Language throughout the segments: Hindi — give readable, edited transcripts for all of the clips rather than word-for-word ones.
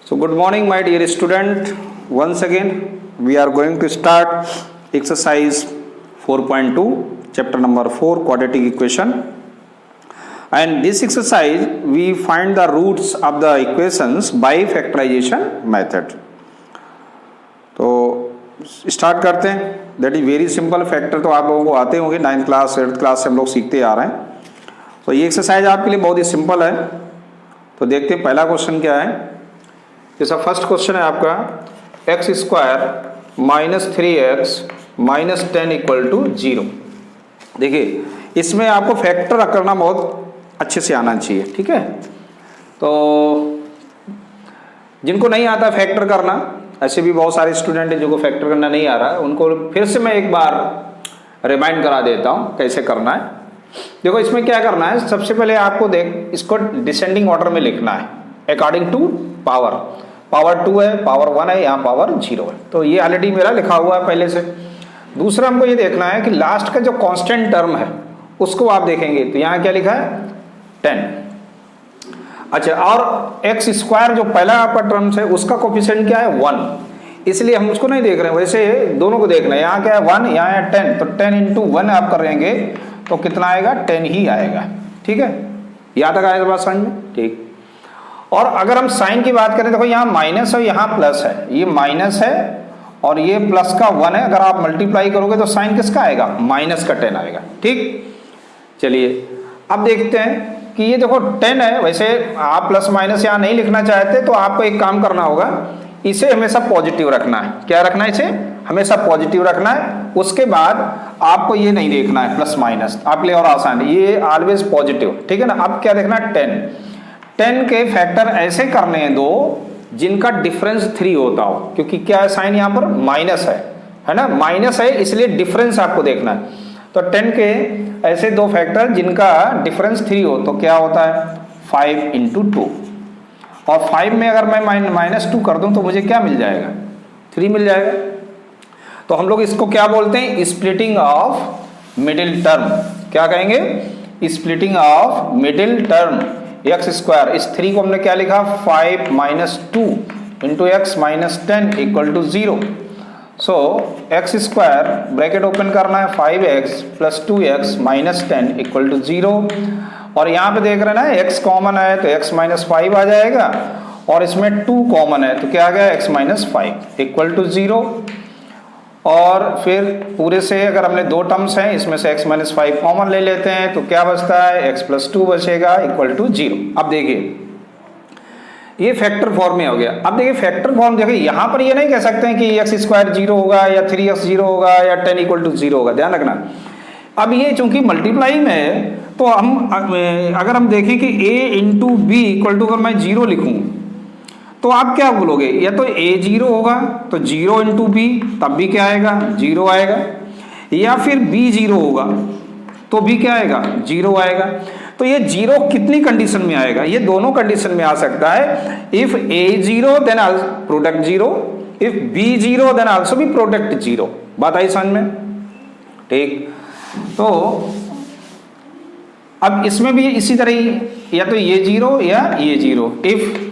So good morning my dear student. Once again we are going to start exercise 4.2 chapter number 4 quadratic equation, and this exercise we find the roots of the equations by factorization method. तो स्टार्ट करते हैं. That is very simple. Factor तो आप लोगों को आते होंगे, 9th क्लास 8th क्लास से हम लोग सीखते आ रहे हैं. तो ये एक्सरसाइज आपके लिए बहुत ही सिंपल है. तो देखते हैं पहला क्वेश्चन क्या है. जैसा फर्स्ट क्वेश्चन है आपका x square minus 3x minus 10 equal to 0. देखिए इसमें आपको फैक्टर करना बहुत अच्छे से आना चाहिए. ठीक है, तो जिनको नहीं आता फैक्टर करना, ऐसे भी बहुत सारे स्टूडेंट हैं जिनको फैक्टर करना नहीं आ रहा है, उनको फिर से मैं एक बार रिमाइंड करा देता हूँ कैसे करना है. देखो इसमें क्या करना है, सबसे पहले आपको इसको डिसेंडिंग ऑर्डर में लिखना है अकॉर्डिंग टू पावर. पावर 2 है, पावर 1 है, यहाँ पावर 0 है. तो ये ऑलरेडी मेरा लिखा हुआ है पहले से. दूसरा हमको ये देखना है कि लास्ट का जो कांस्टेंट टर्म है उसको आप देखेंगे तो यहाँ क्या लिखा है 10. अच्छा, और एक्स स्क्वायर जो पहला आपका टर्म्स है उसका कोफिशिएंट क्या है 1, इसलिए हम उसको नहीं देख रहे हैं. वैसे दोनों को देखना है. यहाँ क्या है 1, यहाँ है 10, तो 10 इंटू 1 आप करेंगे तो कितना आएगा 10 ही आएगा. ठीक है, यहाँ तक आएगा बात समझ में. ठीक, और अगर हम साइन की बात करें देखो यहाँ माइनस है, यहाँ प्लस है. ये माइनस है और ये प्लस का 1 है. अगर आप मल्टीप्लाई करोगे तो साइन किसका आएगा, माइनस का 10 आएगा. ठीक, चलिए अब देखते हैं कि ये देखो 10 है. वैसे आप प्लस माइनस यहाँ नहीं लिखना चाहते तो आपको एक काम करना होगा, इसे हमेशा पॉजिटिव रखना है. क्या रखना है, इसे हमेशा पॉजिटिव रखना है. उसके बाद आपको ये नहीं देखना है प्लस माइनस, आप लिए और आसान, ये ऑलवेज पॉजिटिव. ठीक है ना. अब क्या देखना है 10 के फैक्टर ऐसे करने हैं दो जिनका डिफरेंस 3 होता हो, क्योंकि क्या है साइन यहाँ पर माइनस है ना, माइनस है इसलिए डिफरेंस आपको देखना है. तो 10 के ऐसे दो फैक्टर जिनका डिफरेंस 3 हो तो क्या होता है 5 इंटू 2, और 5 में अगर मैं माइनस 2 कर दूं तो मुझे क्या मिल जाएगा 3 मिल जाएगा. तो हम लोग इसको क्या बोलते हैं, स्प्लिटिंग ऑफ मिडिल टर्म. क्या कहेंगे, splitting of middle term. X square, इस 3 को हमने क्या लिखा 5 minus 2 into x minus 10 equal to 0. So x square bracket open करना है 5x plus 2x minus 10 equal to 0. और यहाँ पे देख रहे हैं ना x कॉमन है तो x माइनस 5 आ जाएगा, और इसमें 2 कॉमन है तो क्या आ गया x माइनस 5 इक्वल टू 0. और फिर पूरे से अगर हमने दो टर्म्स हैं इसमें से x माइनस 5 कॉमन ले लेते हैं तो क्या बचता है x प्लस 2 बचेगा इक्वल टू 0. अब देखिए ये फैक्टर फॉर्म में हो गया. अब देखिए फैक्टर फॉर्म देखिए, यहाँ पर ये नहीं कह सकते हैं कि एक्स स्क्वायर 0 होगा या 3x 0 होगा या 10 इक्वल टू 0 होगा. ध्यान रखना. अब ये चूंकि मल्टीप्लाई में है तो हम अगर हम देखें कि a into b equal to अगर मैं 0 लिखूँ तो आप क्या बोलोगे, या तो a 0 होगा तो 0 इंटू बी तब भी क्या आएगा 0 आएगा, या फिर b 0 होगा तो भी क्या आएगा 0 आएगा. तो ये 0 कितनी कंडीशन में आएगा, ये दोनों कंडीशन में आ सकता है. If a 0 then product 0, if b 0 then also भी प्रोडक्ट 0. बात आई समझ में. ठीक, तो अब इसमें भी इसी तरह ही, या तो ये 0 या ये 0. If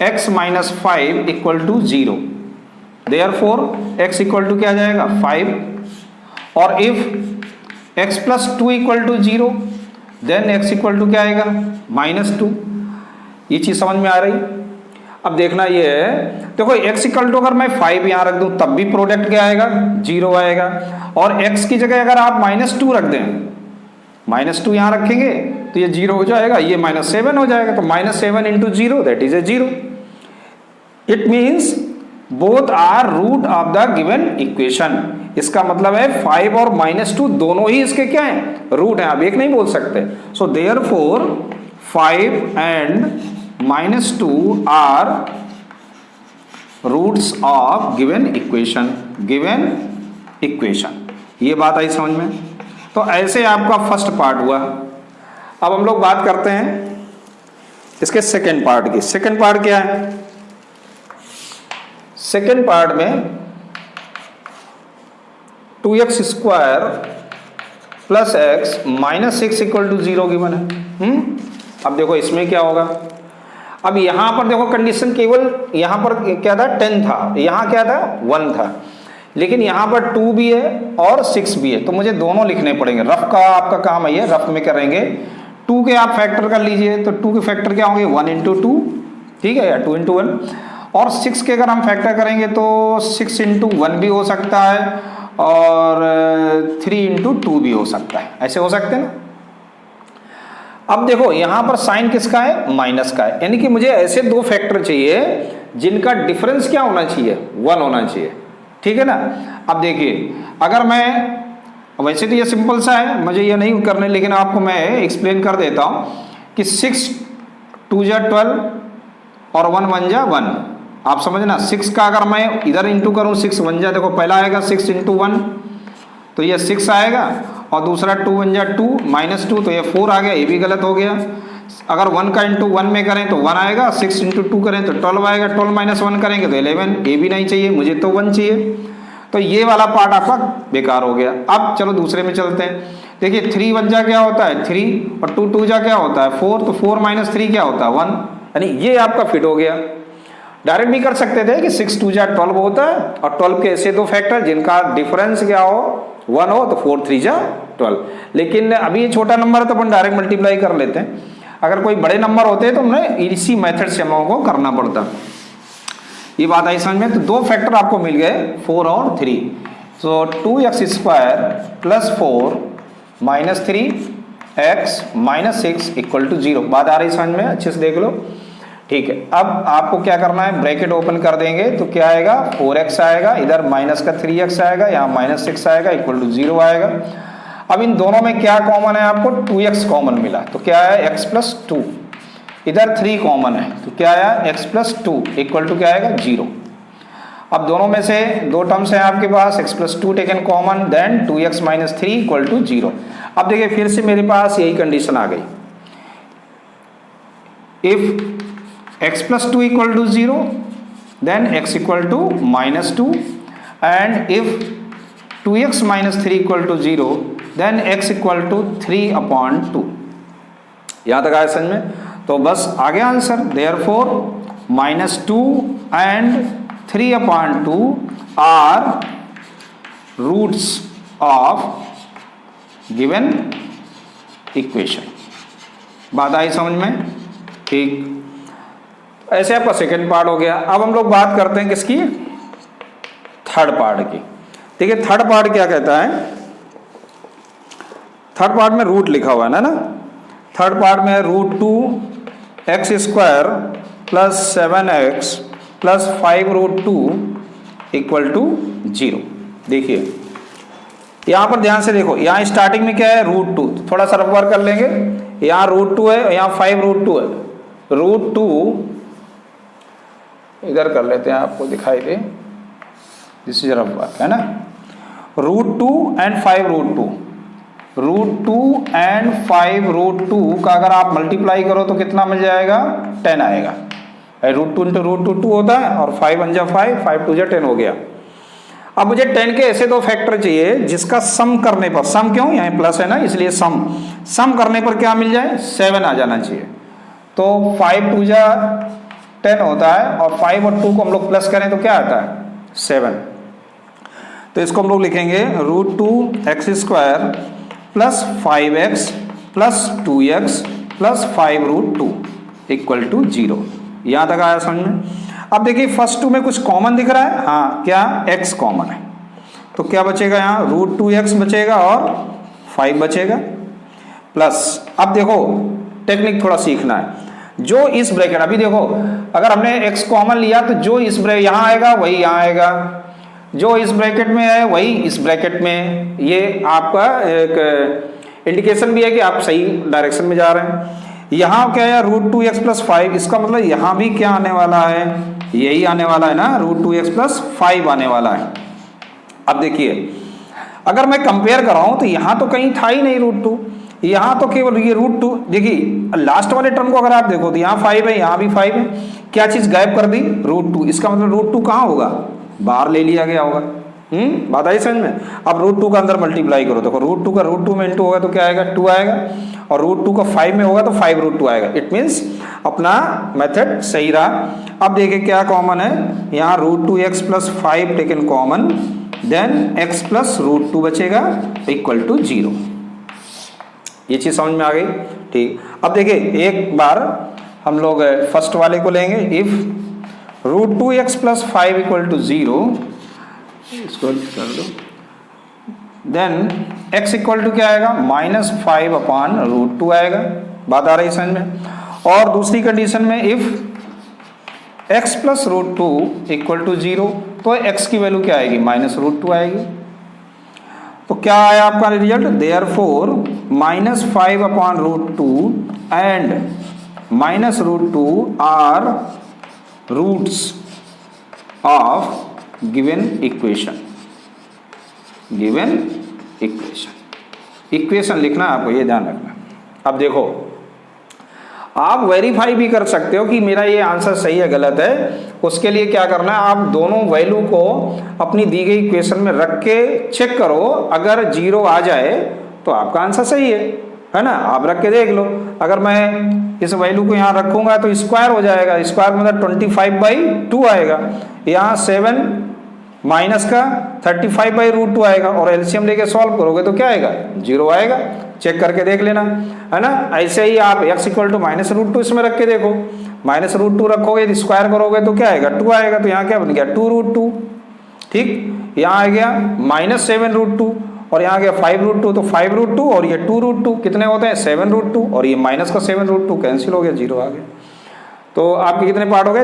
x minus 5 equal to 0 therefore x equal to क्या आ जाएगा 5, और if x plus 2 equal to 0 then x equal to क्या आएगा माइनस 2. ये चीज समझ में आ रही. अब देखना ये है, देखो x इक्वल टू अगर मैं 5 यहाँ रख दूं तब भी प्रोडक्ट क्या आएगा 0 आएगा, और x की जगह अगर आप माइनस 2 रख दें, माइनस 2 यहाँ रखेंगे तो ये 0 हो जाएगा, ये माइनस 7 हो जाएगा. तो minus 7 into 0 that is a 0. It means both are root of the given equation. इसका मतलब है 5 और माइनस 2 दोनों ही इसके क्या हैं, रूट हैं. आप एक नहीं बोल सकते. So therefore 5 and minus 2 are roots of given equation. Given equation, ये बात आई समझ में. तो ऐसे आपका फर्स्ट पार्ट हुआ. अब हम लोग बात करते हैं इसके सेकेंड पार्ट की. सेकेंड पार्ट क्या है, सेकेंड पार्ट में 2x square plus x minus 6 equal to 0 given है. अब देखो इसमें क्या होगा, अब यहाँ पर देखो कंडीशन केवल यहाँ पर क्या था 10 था, यहाँ क्या था 1 था, लेकिन यहाँ पर 2 भी है और 6 भी है, तो मुझे दोनों लिखने पड़ेंगे। रफ का आपका काम है, ये रफ में करेंगे। 2 के आप फैक्टर कर लीजिए, तो 2 के फैक्टर क्या होंगे 1 इंटू 2, ठीक है, या 2 इंटू 1। और 6 के अगर हम फैक्टर करेंगे तो 6 इंटू 1 भी हो सकता है और 3 इंटू 2 भी हो सकता है, ऐसे हो सकते हैं। अब देखो यहाँ पर साइन किसका है, माइनस का है, यानी कि मुझे ऐसे दो फैक्टर चाहिए जिनका डिफरेंस क्या होना चाहिए 1 होना चाहिए, ठीक है ना। अब देखिए अगर मैं, वैसे तो ये सिंपल सा है, मुझे ये नहीं करने, लेकिन आपको मैं एक्सप्लेन कर देता हूँ कि 6 2 जा 12 और 1 1 जा 1, आप समझना। 6 का अगर मैं इधर इंटू करूँ 6 1 जा, देखो पहला आएगा 6 इंटू 1 तो ये 6 आएगा, और दूसरा 2 1 जा 2 -2 तो ये 4 आ गया, ये भी गलत हो गया। अगर 1 का इंटू 1 में करें तो 1 आएगा, 6 इंटू 2 करें तो 12 आएगा, 12 माइनस 1 करेंगे तो 11, ये भी नहीं चाहिए, मुझे तो 1 चाहिए, तो ये वाला पार्ट आपका बेकार हो गया। अब चलो दूसरे में चलते हैं। देखिए 3 1 जा क्या होता है 3, और 2 2 जा क्या होता है 4, तो 4 माइनस 3 क्या होता है 1, यानी ये आपका फिट हो गया। डायरेक्ट भी कर सकते थे कि 6 2 जा 12 होता है, और 12 के ऐसे दो फैक्टर जिनका डिफरेंस क्या हो 1 हो, तो 4 3 जा 12। लेकिन अभी ये छोटा नंबर है तो अपन डायरेक्ट मल्टीप्लाई कर लेते हैं। अगर कोई बड़े नंबर होते हैं तो हमें इसी मेथड से हम को करना पड़ता। ये बात आई समझ में। तो दो फैक्टर आपको मिल गए 4 और 3, so 2x² plus 4 minus 3x minus 6 equal to 0। बात आ रही समझ में, अच्छे से देख लो, ठीक है। अब आपको क्या करना है, ब्रैकेट ओपन कर देंगे तो क्या आएगा 4x आएगा, इधर माइनस का 3x आएगा, यहाँ माइनस 6 आएगा, इक्वल टू 0 आएगा। अब इन दोनों में क्या कॉमन है, आपको 2x कॉमन मिला, तो क्या है x प्लस 2, इधर 3 कॉमन है तो क्या आया x प्लस 2 इक्वल टू क्या आएगा 0। अब दोनों में से दो टर्म्स हैं आपके पास, x plus 2 taken common, then 2x minus 3 equal to 0। अब देखिए फिर से मेरे पास यही कंडीशन आ गई, if x plus 2 equal to 0 then x equal to minus 2, and if 2x minus 3 equal to 0 then x equal to 3/2। यहाँ तक आया समझ में, तो बस आ गया answer. Therefore -2 and 3/2 are roots of given equation. बात आई समझ में, ठीक। ऐसे आपका सेकेंड पार्ट हो गया। अब हम लोग बात करते हैं किसकी, थर्ड पार्ट की। देखिए थर्ड पार्ट क्या कहता है, थर्ड पार्ट में रूट लिखा हुआ है ना, थर्ड पार्ट में √2x² plus 7x plus 5√2 equal to 0। देखिए यहाँ पर ध्यान से देखो, यहाँ स्टार्टिंग में क्या है √2, थोड़ा सा रफ वर्क कर लेंगे। यहाँ √2 है, यहाँ 5√2 है। √2 इधर कर लेते हैं, आपको दिखाई दे, दिस इज रफ वर्क है ना। √2 एंड 5√2, √2 एंड 5√2 का अगर आप मल्टीप्लाई करो तो कितना मिल जाएगा 10 आएगा। √2 इंटू √2 2 होता है, और 5 1 जा 5, 5 2 जा 10 हो गया। अब मुझे 10 के ऐसे दो फैक्टर चाहिए जिसका सम करने पर, सम क्यों, यहाँ प्लस है ना इसलिए सम करने पर क्या मिल जाए 7 आ जाना चाहिए। तो 5 2 जा 10 होता है, और 5 और 2 को हम लोग प्लस करें तो क्या आता है 7। तो इसको हम लोग लिखेंगे √2x² plus 5x plus 2x plus 5√2 equal to 0। यहाँ तक आया समझ में। अब देखिए फर्स्ट 2 में कुछ कॉमन दिख रहा है, हाँ क्या x कॉमन है, तो क्या बचेगा यहाँ √2x बचेगा और 5 बचेगा प्लस। अब देखो टेक्निक थोड़ा सीखना है, जो इस ब्रैकेट, अभी देखो अगर हमने x कॉमन लिया तो जो इस ब्रैकेट यहाँ आएगा वही यहाँ आएगा, जो इस ब्रैकेट में है वही इस ब्रैकेट में। ये आपका एक इंडिकेशन भी है कि आप सही डायरेक्शन में जा रहे हैं। यहाँ क्या है √2x प्लस 5, इसका मतलब यहाँ भी क्या आने वाला है, यही आने वाला है ना, √2x प्लस 5 आने वाला है। अब देखिए अगर मैं कंपेयर कर रहा हूँ तो यहाँ तो कहीं था ही नहीं √2, यहाँ तो केवल ये √2। देखिए लास्ट वाले टर्म को अगर आप देखो तो यहाँ 5 है, यहाँ भी 5 है, क्या चीज़ गायब कर दी √2। इसका मतलब √2 कहाँ होगा, बाहर ले लिया गया होगा। बात आई समझ में। अब √2 का अंदर मल्टीप्लाई करो, देखो √2 का √2 में इंटू होगा तो क्या आएगा 2 आएगा, और रूट 2 का 5 में होगा तो 5 रूट 2 आएगा। इट मीन्स अपना मेथड सही रहा। अब देखिए क्या कॉमन है, यहाँ root 2x plus 5 taken common, then x plus root 2 बचेगा इक्वल टू 0। ये चीज समझ में आ गई, ठीक। अब देखिए एक बार हम लोग फर्स्ट वाले को लेंगे, if root 2x plus 5 equal to 0, इसको कर दो, देन x इक्वल टू क्या आएगा, -5 अपान रूट 2 आएगा। बात आ रही समझ में। और दूसरी कंडीशन में if x plus root 2 equal to 0, तो x की वैल्यू क्या आएगी, -√2 आएगी। तो क्या आया आपका result, therefore -5 upon root 2 and -√2 are roots of given equation. Given equation लिखना आपको, ये ध्यान रखना। अब देखो आप वेरीफाई भी कर सकते हो कि मेरा ये आंसर सही है गलत है। उसके लिए क्या करना है, आप दोनों वैल्यू को अपनी दी गई इक्वेशन में रख के चेक करो। अगर 0 आ जाए तो आपका आंसर सही है ना। आप रख के देख लो। अगर मैं इस वैल्यू को यहाँ रखूंगा तो स्क्वायर हो जाएगा, स्क्वायर मतलब 25/2 आएगा। यहाँ 7 माइनस का 35/√2 आएगा, और एलसीएम लेके सॉल्व करोगे तो क्या आएगा, 0 आएगा। चेक करके देख लेना, है ना। ऐसे ही आप x इक्वल टू -√2 इसमें रख के देखो, -√2 रखोगे तो स्क्वायर करोगे तो क्या आएगा, 2 आएगा। तो यहाँ क्या बन गया, 2√2, ठीक। यहाँ आ गया -7√2, और यहाँ गया 5√2, तो 5√2 और ये 2√2 कितने होते हैं, 7√2, और ये माइनस का 7√2 कैंसिल हो गया, 0 आ गया। तो आपके कितने पार्ट हो गए,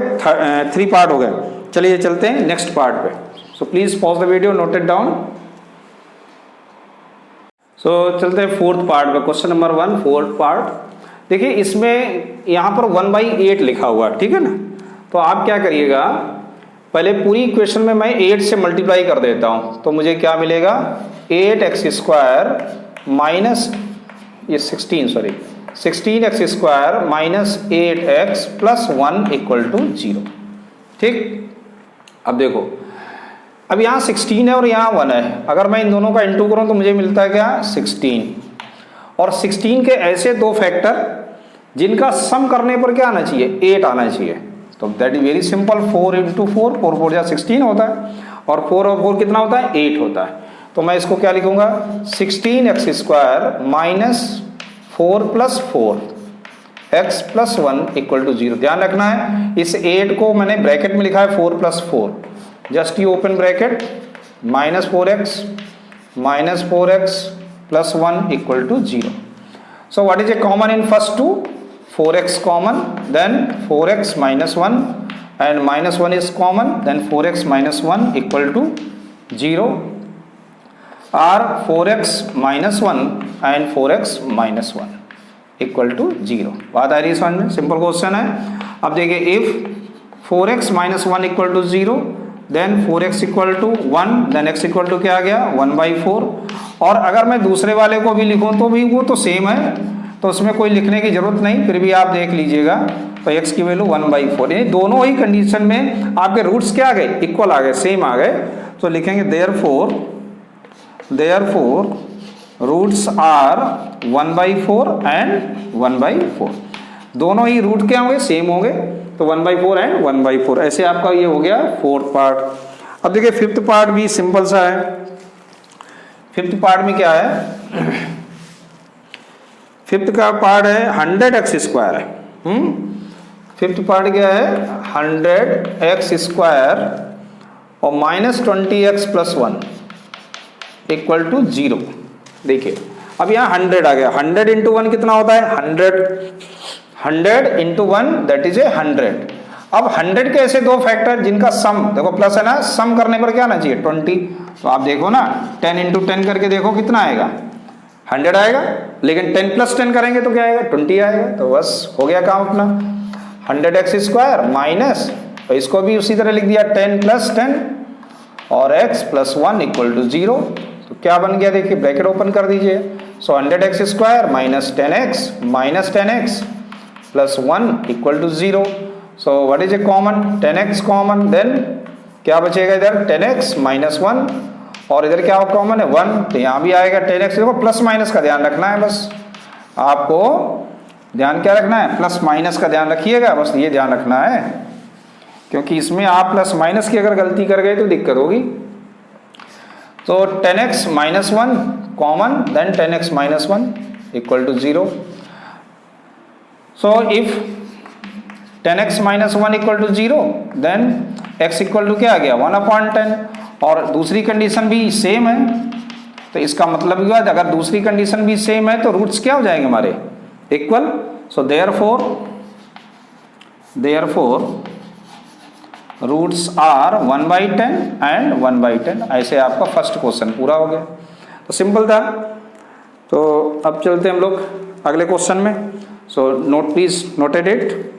3 पार्ट हो गए। चलिए चलते हैं नेक्स्ट पार्ट पे। So please pause the video, note it down. So चलते हैं फोर्थ पार्ट पे, क्वेश्चन नंबर 1 फोर्थ पार्ट। देखिए इसमें यहाँ पर 1/8 लिखा हुआ, ठीक है ना। तो आप क्या करिएगा, पहले पूरी इक्वेशन में मैं 8 से मल्टीप्लाई कर देता हूँ, तो मुझे क्या मिलेगा, 8x² माइनस ये 16x² minus 8x plus 1 equal to 0, ठीक। अब देखो, अब यहाँ 16 है और यहाँ 1 है। अगर मैं इन दोनों का इंटू करूँ तो मुझे मिलता है क्या, 16। और 16 के ऐसे दो फैक्टर जिनका सम करने पर क्या आना चाहिए, 8 आना चाहिए। तो दैट इज वेरी सिंपल, 4 × 4, 4 4 जा 16 होता है, और 4 और 4 कितना होता है, 8 होता है। तो मैं इसको क्या लिखूंगा, 16x² minus 4 + 4 x plus 1 equal to 0। ध्यान रखना है, इस 8 को मैंने ब्रैकेट में लिखा है 4 + 4, just you open bracket, -4x plus 1 equal to 0। So what is a common in first two, 4x common, then 4x minus 1 and -1 is common, then 4x minus 1 equal to 0, or 4x minus 1 and 4x minus 1 equal to 0। बात आ रही है समझ में, सिंपल क्वेश्चन है। अब देखिए, if 4x minus 1 equal to 0, then 4x equal to 1, then x equal to क्या आ गया, 1/4। और अगर मैं दूसरे वाले को भी लिखूं तो भी वो तो सेम है, तो उसमें कोई लिखने की जरूरत नहीं, फिर भी आप देख लीजिएगा। तो x की वैल्यू 1/4, यानी दोनों ही कंडीशन में आपके रूट्स क्या आ गए, इक्वल आ गए, सेम आ गए। तो लिखेंगे देयरफॉर रूट्स आर 1/4 एंड 1/4, दोनों ही रूट क्या होंगे, सेम होंगे। तो 1/4 एंड 1/4, ऐसे आपका ये हो गया फोर्थ पार्ट। अब देखिए फिफ्थ पार्ट भी सिंपल सा है। फिफ्थ पार्ट में क्या है, फिफ्थ का पार्ट है 100x² है। फिफ्थ पार्ट क्या है, 100x² और -20x + 1 इक्वल टू 0। देखिए अब यहाँ 100 आ गया, 100 × 1 कितना होता है, 100 × 1 दैट इज 100। अब 100 के ऐसे दो फैक्टर जिनका सम, देखो प्लस है ना, सम करने पर क्या आना चाहिए, 20। तो आप देखो ना, 10 × 10 करके देखो कितना आएगा, 100 आएगा। लेकिन 10 + 10 करेंगे तो क्या आएगा, 20 आएगा। तो बस हो गया काम अपना, 100x² माइनस, तो इसको भी उसी तरह लिख दिया 10 + 10 और x + 1 इक्वल टू 0। तो क्या बन गया, देखिए ब्रैकेट ओपन कर दीजिए। So 100x² minus 10x plus 1 equal to 0। So what is a common, 10x common, then क्या बचेगा इधर, 10x - 1, और इधर क्या कॉमन है, 1। तो यहाँ भी आएगा 10x, देखो प्लस माइनस का ध्यान रखना है बस। आपको ध्यान क्या रखना है, प्लस माइनस का ध्यान रखिएगा, बस ये ध्यान रखना है, क्योंकि इसमें आप प्लस माइनस की अगर गलती कर गए तो दिक्कत होगी। तो 10x minus 1 common, then 10x minus 1 equal to 0। So if 10x minus 1 equal to 0 then x equal to क्या आ गया 1/10, और दूसरी कंडीशन भी सेम है, तो इसका मतलब क्या है, अगर दूसरी कंडीशन भी सेम है तो रूट्स क्या हो जाएंगे हमारे equal. So therefore roots are 1/10 and 1/10। ऐसे आपका फर्स्ट क्वेश्चन पूरा हो गया। तो सिंपल था। तो अब चलते हैं हम लोग अगले क्वेश्चन में। So note please noted it.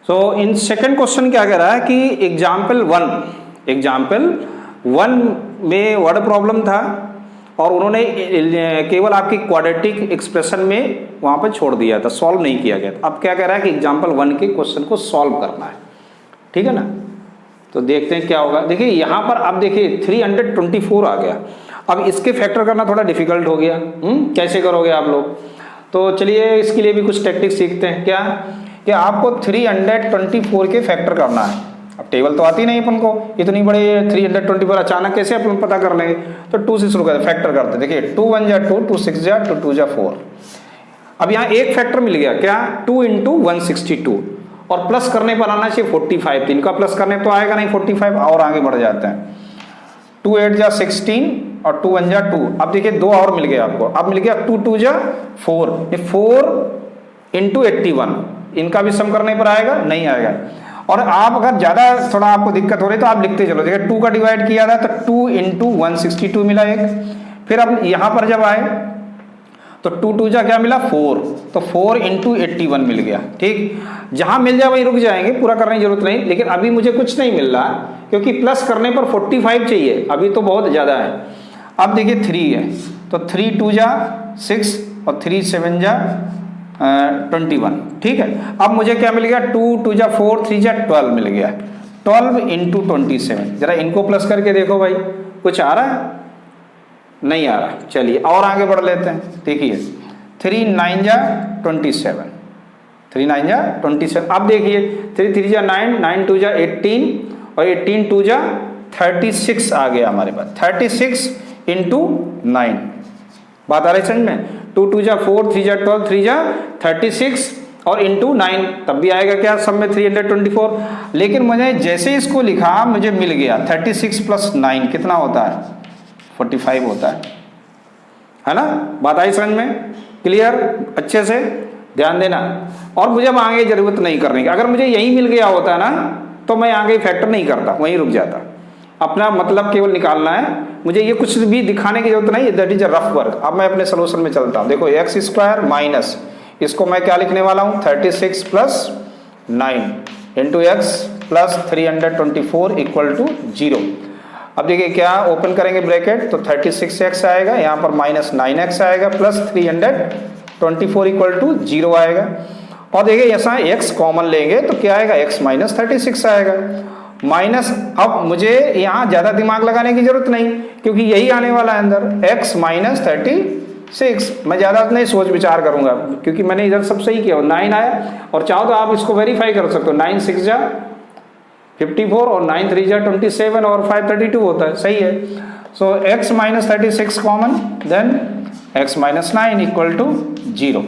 So in second question क्या कह रहा है कि एग्जाम्पल 1 में वर्ड प्रॉब्लम था और उन्होंने केवल आपकी क्वाड्रेटिक एक्सप्रेशन में वहां पर छोड़ दिया था, सॉल्व नहीं किया गया था। अब क्या कह रहा है कि एग्जाम्पल 1 के क्वेश्चन को सॉल्व करना है, ठीक है ना। तो देखते हैं क्या होगा। देखिए यहाँ पर अब देखिए 324 आ गया। अब इसके फैक्टर करना थोड़ा डिफिकल्ट हो गया। कैसे करोगे आप लोग? तो चलिए इसके लिए भी कुछ टेक्निक सीखते हैं। क्या कि आपको 324 के फैक्टर करना है। अब टेबल तो आती नहीं अपन को, इतनी बड़े 324 अचानक कैसे अपन पता कर लेंगे। तो 2 से शुरू करते, फैक्टर करते। देखिए 2 1 जा 2, 2 6 जा 2, 2 जा 4। अब यहाँ एक फैक्टर मिल गया, क्या 2 × 162, और प्लस करने पर आना चाहिए 45। 3 का प्लस करने तो आएगा नहीं 45, और आगे बढ़ जाते हैं। 2 8 जा 16 और 2 1 जा 2। अब देखिए 2 और मिल गया आपको। अब मिल गया 2 2 जा 4, 4 × 81। इनका भी सम करने पर आएगा नहीं आएगा। और आप अगर ज्यादा थोड़ा आपको दिक्कत हो रही तो आप लिखते चलो। देखिए 2 का डिवाइड किया था तो 2 × 162 मिला एक। फिर अब यहां पर जब आए तो 2 2 जा क्या मिला 4, तो 4 × 81 मिल गया। ठीक, जहां मिल जाए वहीं रुक जाएंगे, पूरा करने की जरूरत नहीं। लेकिन अभी मुझे कुछ नहीं मिल रहा क्योंकि प्लस करने पर 45 चाहिए, अभी तो बहुत ज्यादा है। अब देखिए 3 है तो 3 2 जा 6 और 3 7 जा 21। ठीक है, अब मुझे क्या मिल गया 2 2 जा 4, 3 जा 12 मिल गया। 12 × 27। जरा इनको प्लस करके देखो भाई, कुछ आ रहा है? नहीं आ रहा। चलिए और आगे बढ़ लेते हैं। देखिए 3 9 जा 27, 3 9 जा 27। अब देखिए 3 3 जा 9, 9 2 जा 18 और 18 2 जा 36 आ गया हमारे पास। 36 × 9। बात आ रही समझ में? 2 2 जा 4, 3 जा 12, 3 जा 36 और × 9, तब भी आएगा क्या सब में 324। लेकिन मुझे जैसे इसको लिखा मुझे मिल गया 36 + 9 कितना होता है 45 होता है ना। बात आई समझ में? क्लियर? अच्छे से ध्यान देना। और मुझे अब आगे जरूरत नहीं करने की। अगर मुझे यही मिल गया होता ना तो मैं आगे फैक्टर नहीं करता, वहीं रुक जाता। अपना मतलब केवल निकालना है, मुझे ये कुछ भी दिखाने की जरूरत नहीं है। That is a rough work. अब मैं अपने सोल्यूशन में चलता हूँ। देखो x² माइनस, इसको मैं क्या लिखने वाला हूँ 36 + 9 × x + 324 = 0। अब देखिए क्या ओपन करेंगे ब्रैकेट तो 36x आएगा, यहाँ पर -9x आएगा, प्लस 324 = 0 आएगा। और देखिए ऐसा x कॉमन लेंगे तो क्या आएगा x - 36 आएगा। माइनस, अब मुझे यहाँ ज्यादा दिमाग लगाने की जरूरत नहीं क्योंकि यही आने वाला है अंदर x - 36। मैं ज्यादा नहीं सोच विचार करूंगा क्योंकि मैंने इधर सब सही किया। 9 आया और चाहो तो आप इसको वेरीफाई कर सकते हो। 9 6 जा 54 और 9 3 जा 27 और 5 32 होता है, सही है। सो x - 36 कॉमन, देन x - 9 = 0।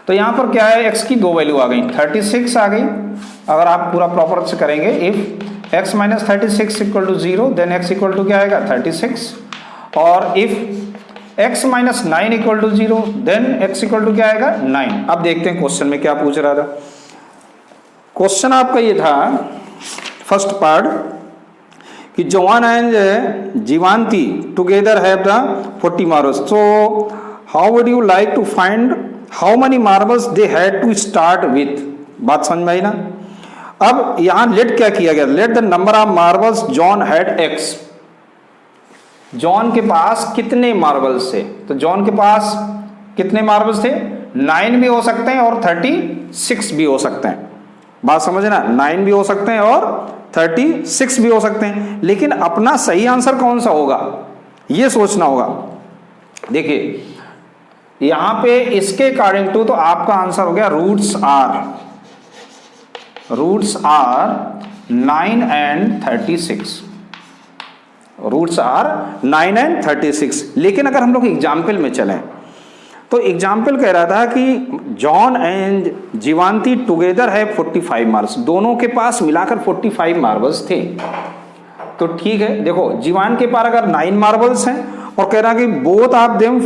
तो यहाँ पर क्या है, x की 2 वैल्यू आ गई, 36 आ गई। अगर आप पूरा प्रॉपर से करेंगे, इफ x - 36 = 0 देन x = क्या आएगा 36, और इफ x - 9 = 0 देन x = क्या आएगा 9। अब देखते हैं क्वेश्चन में क्या पूछ रहा था। क्वेश्चन आपका ये था फर्स्ट पार्ट कि John and Jeevanti together have the 40 marbles. So how would you like to find how many marbles they had to start with. बात समझ में आई ना। अब यहां लेट क्या किया गया, let the number of marbles John had x। John के पास कितने मार्बल्स थे, तो जॉन के पास कितने मार्बल्स थे, 9 भी हो सकते हैं और 36 भी हो सकते हैं। बात समझना, 9 भी हो सकते हैं और 36 भी हो सकते हैं। लेकिन अपना सही आंसर कौन सा होगा ये सोचना होगा। देखिए यहां पे इसके अकॉर्डिंग टू, तो आपका आंसर हो गया roots are 9 and 36। Roots are 9 and 36। लेकिन अगर हम लोग एग्जाम्पल में चलें तो एग्जाम्पल कह रहा था कि जॉन एंड जीवांती टुगेदर है 45 मार्क्स, दोनों के पास मिलाकर 45 मार्बल्स थे। तो ठीक है, देखो जीवान के पास अगर 9 मार्बल्स हैं और कह रहा कि both of them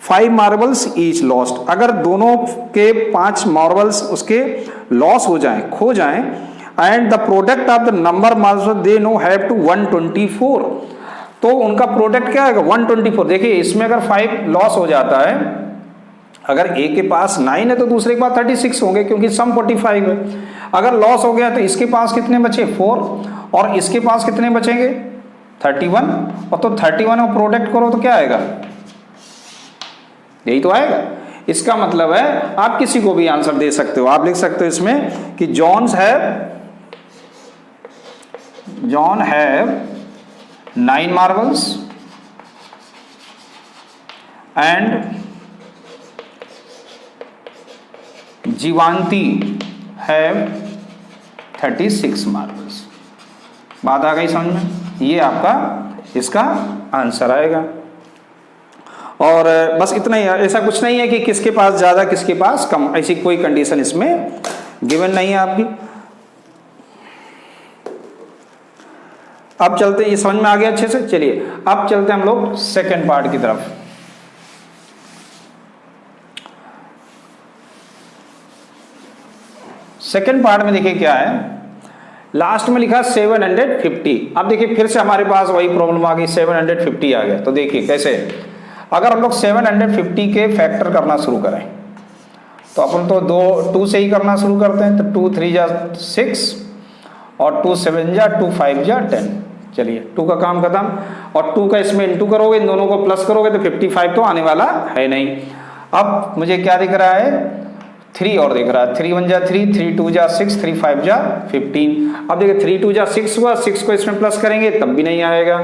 5 marbles each lost, अगर दोनों के 5 मार्बल्स उसके लॉस हो जाएं, खो जाएं, and the product of the number marbles they now have to 124, तो उनका प्रोडक्ट क्या है 124। देखिए इसमें अगर 5 लॉस हो जाता है, अगर एक के पास 9 है तो दूसरे के पास 36 होंगे क्योंकि सम 45 है। अगर लॉस हो गया तो इसके पास कितने बचे 4 और इसके पास कितने बचेंगे 31, और तो 31 और प्रोडक्ट करो तो क्या आएगा, यही तो आएगा। इसका मतलब है आप किसी को भी आंसर दे सकते हो, आप लिख सकते हो इसमें कि John have 9 marbles and Jeevanti have 36 marbles. बात आ गई समझ में, ये आपका इसका आंसर आएगा। और बस इतना ही है, ऐसा कुछ नहीं है कि किसके पास ज्यादा किसके पास कम, ऐसी कोई कंडीशन इसमें गिवन नहीं है आपकी। अब चलते, ये समझ में आ गया अच्छे से। चलिए अब चलते हम लोग सेकंड पार्ट की तरफ। सेकंड पार्ट में देखिए क्या है, लास्ट में लिखा 750। अब देखिए फिर से हमारे पास वही प्रॉब्लम आ गई, 750 आ गया। तो देखिए कैसे, अगर हम लोग 750 के फैक्टर करना शुरू करें तो अपन तो 2 से ही करना शुरू करते हैं। तो 2 3 जा 6 और 2 7 जा 2 5 जा 10। चलिए 2 का काम खत्म, और 2 का इसमें इंटू करोगे, इन दोनों को प्लस करोगे तो 55 तो आने वाला है नहीं। अब मुझे क्या दिख रहा है 3 और दिख रहा है, 3 1 जा 3, 3 2 जा 6, 3 5 जा 15। अब देखिए 3 2 जा 6 हुआ, 6 को इसमें प्लस करेंगे तब भी नहीं आएगा।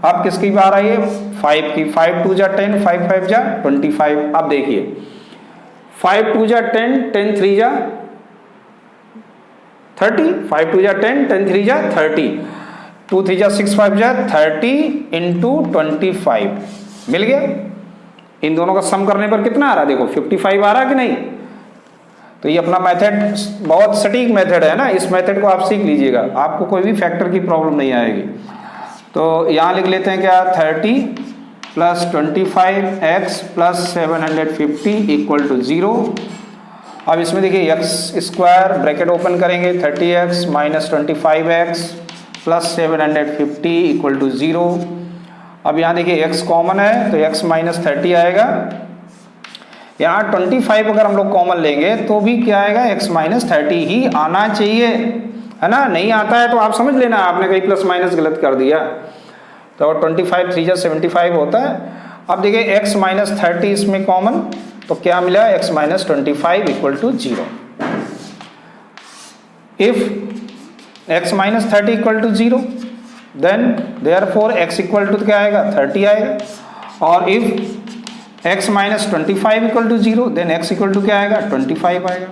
अब किसकी बार आई है 5 की, 5 2 जा 10, 5 5 जा 25। अब देखिए 5 2 जा 10, 10 3 जा 30, 5 2 जा 10, 10 3 जा 30, 2 3 जा 6, 5 जा 30 इंटू 25 मिल गया। इन दोनों का सम करने पर कितना आ रहा है, देखो 55 आ रहा है कि नहीं। तो ये अपना मेथड बहुत सटीक मेथड है ना, इस मेथड को आप सीख लीजिएगा, आपको कोई भी फैक्टर की प्रॉब्लम नहीं आएगी। तो यहाँ लिख लेते हैं क्या, 30 plus 25x plus 750 equal to 0। अब इसमें देखिए एक्स स्क्वायर ब्रैकेट ओपन करेंगे, 30x minus 25x plus 750 equal to 0। अब यहाँ देखिए x कॉमन है तो x माइनस 30 आएगा। यहाँ 25 अगर हम लोग कॉमन लेंगे तो भी क्या आएगा, x माइनस 30 ही आना चाहिए, है ना। नहीं आता है तो आप समझ लेना आपने कहीं प्लस माइनस गलत कर दिया। तो 25 3 जा 75 होता है। अब देखिए x माइनस 30 इसमें कॉमन, तो क्या मिला, x minus 25 equal to 0। If x minus 30 equal to 0 then therefore x equal to क्या आएगा 30 आएगा। और if x minus 25 equal to 0 then x equal to क्या आएगा 25 आएगा।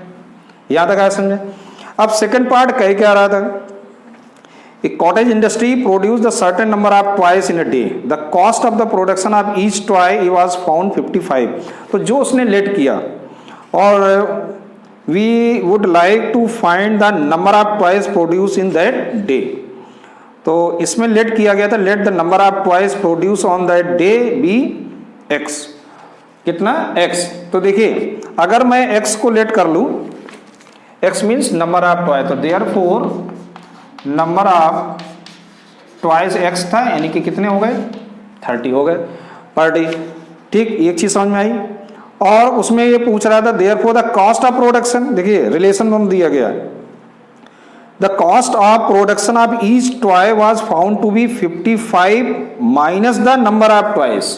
याद आया समझे। अब सेकंड पार्ट कह क्या रहा था, A cottage industry produced a certain number of toys in a day. The cost of the production of each toy was found 55. तो जो उसने लेट किया, और we would like to find the number of toys produced in that day. तो इसमें लेट किया गया था, let the number of toys produced on that day be x. कितना x। तो देखिए अगर मैं x को लेट कर लूँ, x means number of toy, तो therefore number of twice x था, यानी कि कितने हो गए 30 हो गए पर डे। ठीक, एक चीज समझ में आई। और उसमें ये पूछ रहा था therefore the cost of production, देखिए रिलेशन दोनों दिया गया, the cost of production of each toy was found to be 55 minus the number of toys,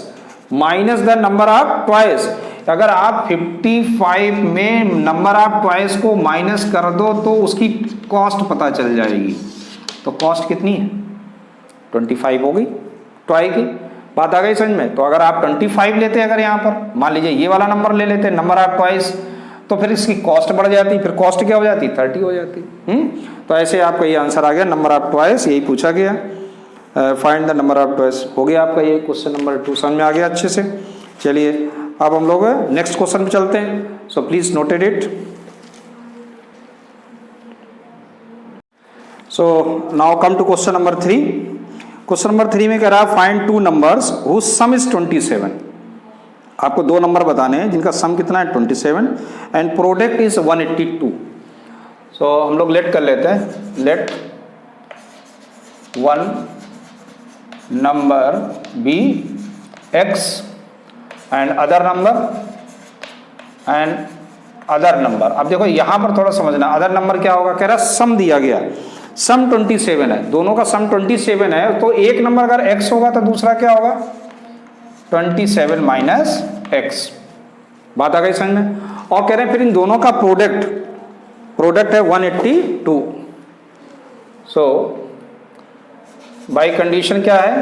minus the number of toys. अगर आप 55 में नंबर ऑफ ट्वाइस को माइनस कर दो तो उसकी कॉस्ट पता चल जाएगी। तो कॉस्ट कितनी है 25 हो गई टॉय की, बात आ गई समझ में। तो अगर आप 25 लेते हैं, अगर यहाँ पर मान लीजिए ये वाला नंबर ले लेते हैं, नंबर ऑफ ट्वाइस, तो फिर इसकी कॉस्ट बढ़ जाती, फिर कॉस्ट क्या हो जाती, 30 हो जाती। तो ऐसे आपका ये आंसर आ गया, नंबर ऑफ ट्वाइस, यही पूछा गया, find the number of twice. हो गया आपका ये क्वेश्चन नंबर 2 समझ में आ गया अच्छे से। चलिए अब हम लोग नेक्स्ट क्वेश्चन पे चलते हैं। So please noted it. So now come to question number 3। Question number 3 में कह रहा है find 2 numbers whose sum is 27। आपको 2 नंबर बताने हैं जिनका सम कितना है 27 एंड प्रोडक्ट इज 182। सो हम लोग लेट कर लेते हैं, let one number be x and other number and other number. अब देखो यहां पर थोड़ा समझना, अदर नंबर क्या होगा, कह रहा सम दिया गया, सम 27 है, दोनों का सम 27 है, तो एक नंबर अगर x होगा तो दूसरा क्या होगा 27 माइनस x। बात आ गई समझ में। और कह रहे हैं फिर इन दोनों का प्रोडक्ट है 182। सो बाई कंडीशन क्या है,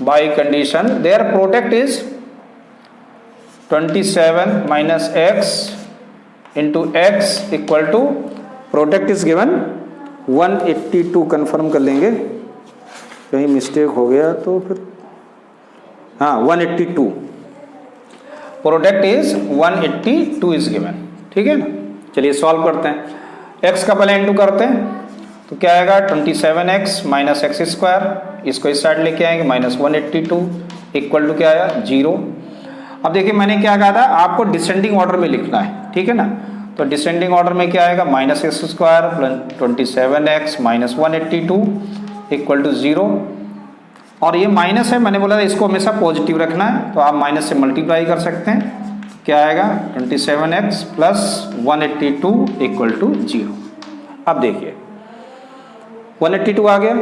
by condition their product is 27 minus x into x equal to product is given 182। Confirm कर लेंगे, कहीं मिस्टेक हो गया तो फिर, हाँ 182, प्रोडक्ट इज 182 इज गिवन। ठीक है ना। चलिए सॉल्व करते हैं, x का पहले इंटू करते हैं, तो क्या आएगा 27x माइनस एक्स स्क्वायर, इसको इस साइड लेके आएंगे माइनस 182 इक्वल टू क्या आया 0। अब देखिए मैंने क्या कहा था, आपको डिसेंडिंग ऑर्डर में लिखना है, ठीक है ना। तो डिसेंडिंग ऑर्डर में क्या आएगा minus x square plus 27x minus 182 equal to 0। और ये माइनस है, मैंने बोला था इसको हमेशा पॉजिटिव रखना है, तो आप माइनस से मल्टीप्लाई कर सकते हैं। क्या आएगा 27x प्लस 182 इक्वल टू 0। अब देखिए 182 आ गया।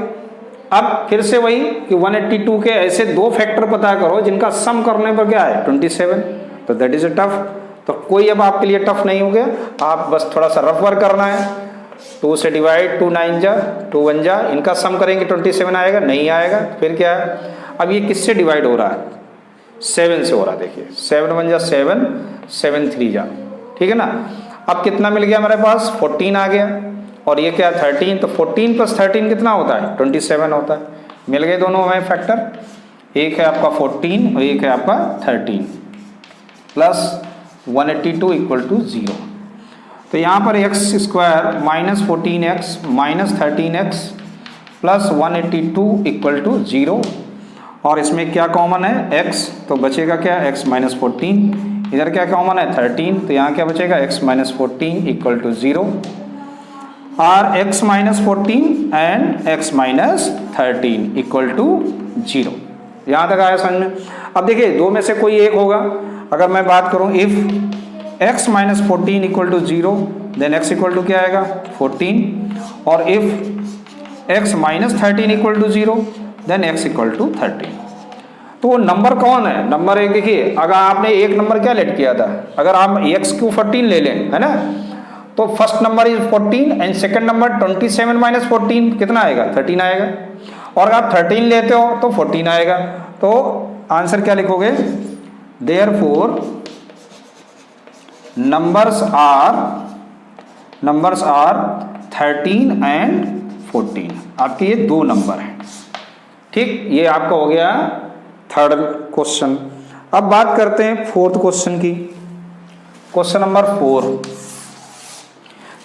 अब फिर से वही कि 182 के ऐसे 2 फैक्टर पता करो जिनका सम करने पर क्या है 27, तो दैट इज अ टफ। तो कोई अब आपके लिए टफ नहीं हो गया, आप बस थोड़ा सा रफ वर्क करना है। 2 से डिवाइड, 2 9 जा 2 1 जा, इनका सम करेंगे 27 आएगा, नहीं आएगा, फिर क्या है। अब ये किससे डिवाइड हो रहा है 7 से हो रहा है, देखिए 7 1 जा 7 7 3 जा, ठीक है ना। अब कितना मिल गया हमारे पास 14 आ गया, और ये क्या 13, तो 14 प्लस 13 कितना होता है 27 होता है। मिल गए दोनों हमें फैक्टर, एक है आपका 14 और एक है आपका 13 प्लस 182 इक्वल टू 0। तो यहाँ पर x square minus 14x minus 13x plus 182 equal to 0। और इसमें क्या कॉमन है x, तो बचेगा क्या x माइनस 14, इधर क्या कॉमन है 13, तो यहाँ क्या बचेगा x माइनस 14 इक्वल टू 0। और x minus 14 and x minus 13 equal to 0। यहाँ तक आया समझ में। अब देखिए दो में से कोई एक होगा। अगर मैं बात करूँ if x minus 14 equal to 0 then x equal to क्या आएगा 14, और if x minus 13 equal to 0 then x equal to 13। तो वो नंबर कौन है, नंबर एक देखिए, अगर आपने एक नंबर क्या लेट किया था, अगर आप x को 14 ले लें है ना, तो first number is 14 and second number 27 minus 14 कितना आएगा 13 आएगा, और अगर आप 13 लेते हो तो 14 आएगा। तो आंसर क्या लिखोगे, देयरफॉर नंबर्स आर 13 एंड 14। आपके ये 2 नंबर हैं, ठीक। ये आपका हो गया थर्ड क्वेश्चन। अब बात करते हैं फोर्थ क्वेश्चन की, क्वेश्चन नंबर 4।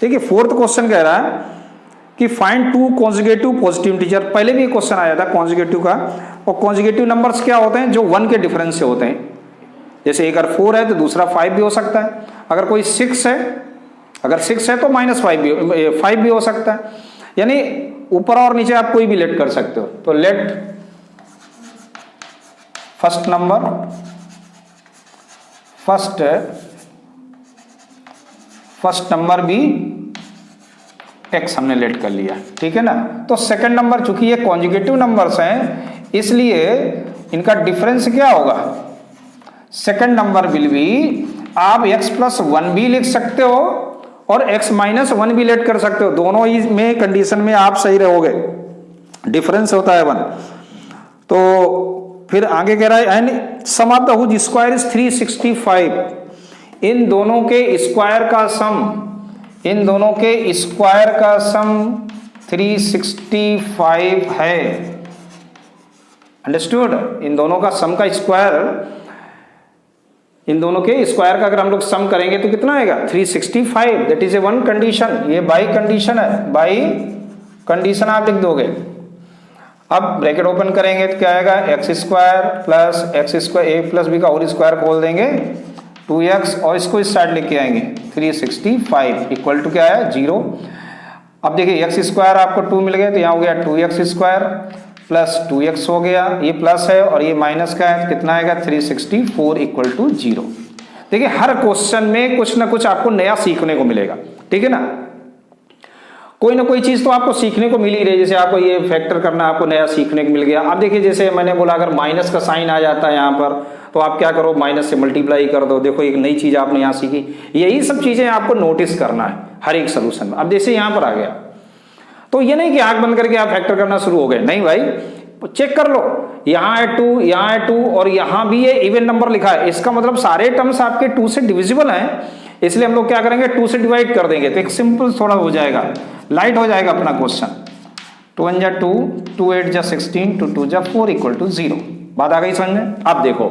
देखिए फोर्थ क्वेश्चन कह रहा है कि फाइंड 2 कॉन्जुगेटिव पॉजिटिव इंटीजर। पहले भी एक क्वेश्चन आया था कॉन्जुगेटिव का, और कॉन्जुगेटिव नंबर्स क्या होते हैं जो 1 के डिफरेंस से होते हैं। जैसे एक अगर 4 है तो दूसरा 5 भी हो सकता है, अगर कोई 6 है, अगर 6 है तो माइनस 5 भी हो सकता है, यानी ऊपर और नीचे आप कोई भी लेट कर सकते हो। तो लेट फर्स्ट नंबर भी x हमने लेट कर लिया, ठीक है ना। तो सेकंड नंबर चूंकि ये कॉन्जुगेटिव नंबर्स हैं इसलिए इनका डिफरेंस क्या होगा, सेकंड नंबर विल बी, आप x प्लस 1 भी लिख सकते हो और x माइनस 1 भी लेट कर सकते हो, दोनों ही में कंडीशन में आप सही रहोगे, डिफरेंस होता है 1। तो फिर आगे कह रहा है and sum of the whose square is 365। इन दोनों के स्क्वायर का सम, इन दोनों के स्क्वायर का सम 365 है। अंडरस्टूड? इन दोनों का सम का स्क्वायर, इन दोनों के स्क्वायर का अगर हम लोग सम करेंगे तो कितना आएगा? 365। That is A one condition. ये बाई कंडीशन है, बाई कंडीशन आप लिख दोगे। अब ब्रैकेट ओपन करेंगे तो क्या आएगा? X square plus x square a plus b का होल स्क्वायर खोल देंगे 2x और इसको इस साइड लेके आएंगे 365 इक्वल टू क्या है? 0। अब देखिए एक्स स्क्वायर आपको 2 मिल गया तो यहाँ हो गया 2x स्क्वायर प्लस 2x हो गया, ये प्लस है और ये माइनस का है, कितना आएगा? 364 इक्वल टू 0। देखिए हर क्वेश्चन में कुछ ना कुछ आपको नया सीखने को मिलेगा, ठीक है ना? कोई ना कोई चीज तो आपको सीखने को मिल ही रही। जैसे आपको ये फैक्टर करना आपको नया सीखने को मिल गया। अब देखिए जैसे मैंने बोला अगर माइनस का साइन आ जाता है यहाँ पर तो आप क्या करो? माइनस से मल्टीप्लाई कर दो। देखो एक नई चीज आपने यहाँ सीखी। यही सब चीजें आपको नोटिस करना है हर एक सोल्यूशन में। अब जैसे यहाँ पर आ गया तो ये नहीं कि आंख बंद करके आप फैक्टर करना शुरू हो गए, नहीं भाई, चेक कर लो। यहाँ है 2, यहाँ है 2 और यहाँ भी ये इवन नंबर लिखा है, इसका मतलब सारे टर्म्स आपके 2 से डिविजिबल हैं। इसलिए हम लोग क्या करेंगे? 2 से डिवाइड कर देंगे तो एक सिंपल थोड़ा हो जाएगा, लाइट हो जाएगा अपना क्वेश्चन। 2 1 जा 2, 2 8 जा 16, 2 2 जा 4 इक्वल टू 0। बात आ गई समझ में? अब देखो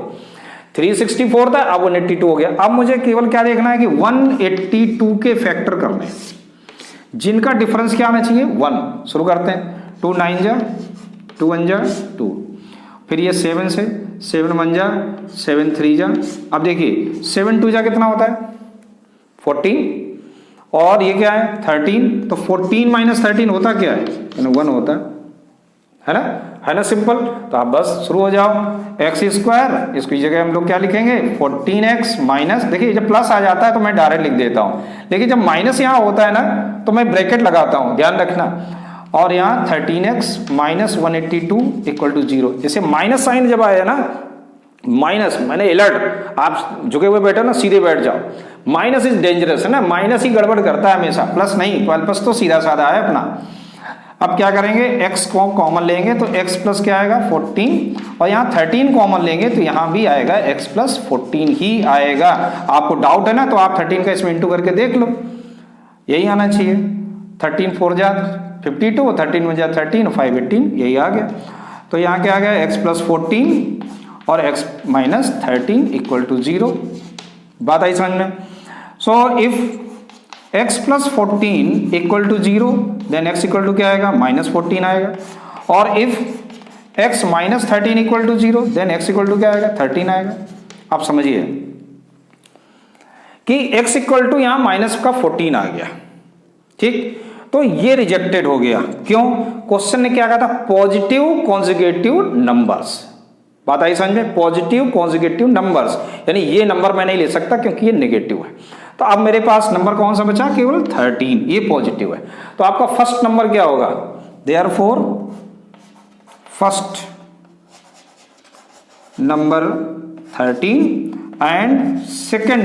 364 था, अब 182 हो गया। अब मुझे केवल क्या देखना है कि 182 के फैक्टर करने, जिनका डिफरेंस क्या आना चाहिए? 1। शुरू करते हैं। 2 9 जा 2 1 जा 2, फिर ये 7 से 7 1 जा 7 3 जा। अब देखिए 7 2 जा कितना होता है? 14 और ये क्या है? 13। तो 14 माइनस 13 होता क्या है? 1 होता है ना? है ना सिंपल? तो आप बस शुरू हो जाओ। एक्स स्क्वायर, इसकी जगह हम लोग क्या लिखेंगे? 14x माइनस, देखिए जब प्लस आ जाता है तो मैं डायरेक्ट लिख देता हूं, लेकिन जब माइनस यहाँ होता है ना तो मैं ब्रैकेट लगाता हूं, ध्यान रखना। और यहाँ 13x माइनस 182 इक्वल टू 0। जैसे माइनस साइन जब आया ना, माइनस मैंने अलर्ट, आप झुके हुए बैठे ना, सीधे बैठ जाओ। माइनस इज डेंजरस है ना, माइनस ही गड़बड़ करता है हमेशा, प्लस नहीं। प्लस तो सीधा साधा है अपना। अब क्या करेंगे? x को कॉमन लेंगे तो x प्लस क्या आएगा? 14 और यहाँ 13 कॉमन लेंगे तो यहाँ भी आएगा x प्लस 14 ही आएगा। आपको डाउट है ना तो आप 13 का इसमें इंटू करके देख लो, यही आना चाहिए। 13 4 जा 52, 13 1 जा 13, 5 18, यही आ गया। तो यहाँ क्या आ गया? x प्लस 14 और x माइनस 13 इक्वल टू 0। बात आई समझ में? So if x plus 14 equal to 0 then x equal to क्या आएगा? माइनस 14 आएगा। और if x minus 13 equal to 0 then x equal to क्या आएगा? 13 आएगा। आप समझिए कि x इक्वल टू यहां माइनस का 14 आ गया, ठीक? तो ये रिजेक्टेड हो गया। क्यों? क्वेश्चन ने क्या कहा था? Positive conjugative numbers. बात आई समझ में? पॉजिटिव कॉन्जुगेटिव नंबर्स, यानी ये नंबर मैं नहीं ले सकता क्योंकि ये नेगेटिव है। तो अब मेरे पास नंबर कौन सा बचा? केवल 13, ये पॉजिटिव है। तो आपका फर्स्ट नंबर क्या होगा? Therefore first number 13 and second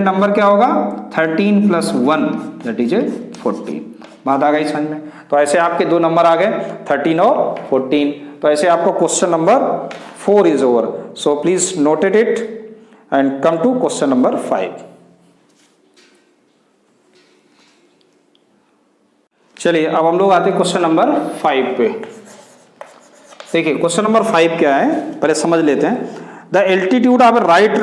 number क्या होगा? 13 प्लस 1 दैट इज 14। बात आ गई समझ में? तो ऐसे आपके दो नंबर आ गए 13 और 14। तो ऐसे आपको question number 4 is over. So please noted it and come to question number 5। चलिए अब हम लोग आते हैं क्वेश्चन नंबर 5 पे। देखिए क्वेश्चन नंबर 5 क्या है पहले समझ लेते हैं। The altitude of a right